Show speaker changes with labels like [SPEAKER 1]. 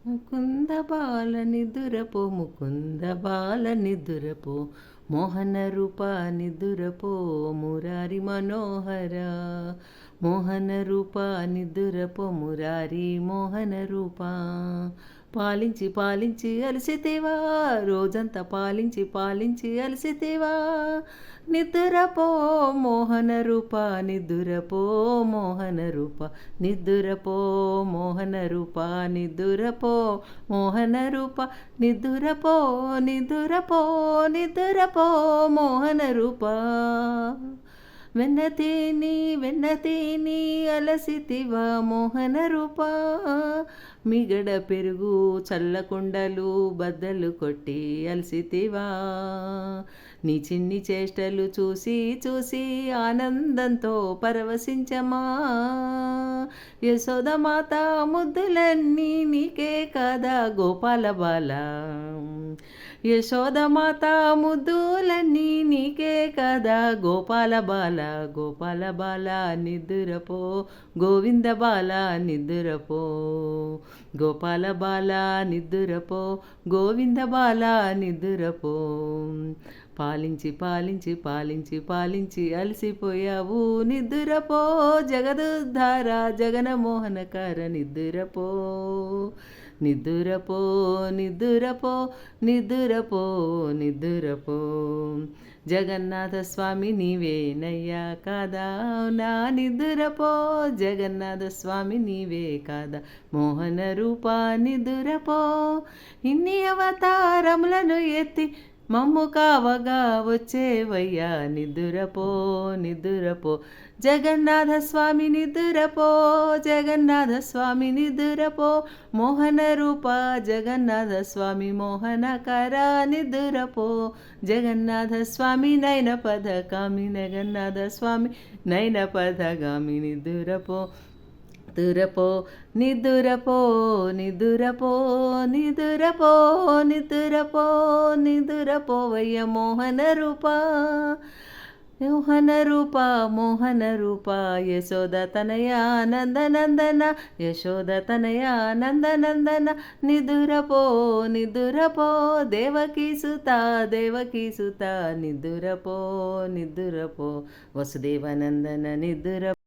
[SPEAKER 1] ముకుంద బాల నిదురపో ముకుంద బాల నిదురపో మోహన రూప నిదురపో మురారి మనోహర మోహన రూప నిదురపో మురారి మోహన రూప పాలించి పాలించి అలసితేవా రోజంతా పాలించి పాలించి అలసితేవా నిద్రపో మోహన రూప నిద్రపో మోహన రూప నిద్రపో మోహన రూప నిద్రపో మోహన రూప నిద్రపో నిద్రపో నిద్రపో మోహన రూప వెన్నతేని వెన్నతేని అలసితివా మోహన రూప మిగడ పెరుగు చల్లకుండలు బద్దలు కొట్టి అలసితివా నీ చిన్ని చేష్టలు చూసి చూసి ఆనందంతో పరవశించమా యశోదమాత ముద్దులన్నీ నీకే కదా గోపాల బాల యశోదమాత ముద్దులన్నీ నీకే కదా గోపాల బాల గోపాల బాల నిద్రపో గోవింద బాల నిద్రపో గోపాల బాల నిద్రపో గోవింద బాల నిద్రపో పాలించి పాలించి పాలించి పాలించి అలసిపోయావు నిద్రపో జగదుద్ధార జగనమోహనకార నిద్రపో నిద్రపో నిద్రపో నిద్రపో నిద్రపో జగన్నాథ స్వామి నీవేనయ్యా కాదా నా నిద్రపో జగన్నాథ స్వామి నీవే కాదా మోహన రూప నిద్రపో ఇన్ని అవతారములను ఎత్తి మమ్ము కావగా వచ్చేవయ్యా నిద్రపో నిద్రపో జగన్నాథ స్వామి నిద్రపో జగన్నాథ స్వామి నిద్రపో మోహన రూప జగన్నాథ స్వామి మోహనకర నిద్రపో జగన్నాథ స్వామి నయన పథకామి జగన్నాథ స్వామి నయన పథగామి నిద్రపో నిదురపో నిదురపో నిదురపో నిదురపో నిదురపో నిదురపోవయ్య మోహన రూప మోహన రూప మోహన రూప యశోద తనయ నందనందన యశోద తనయ నందనందన నిదురపో నిదురపో దేవకీ సుత దేవకీ సుత నిదురపో నిదురపో వసుదేవనందన నిదుర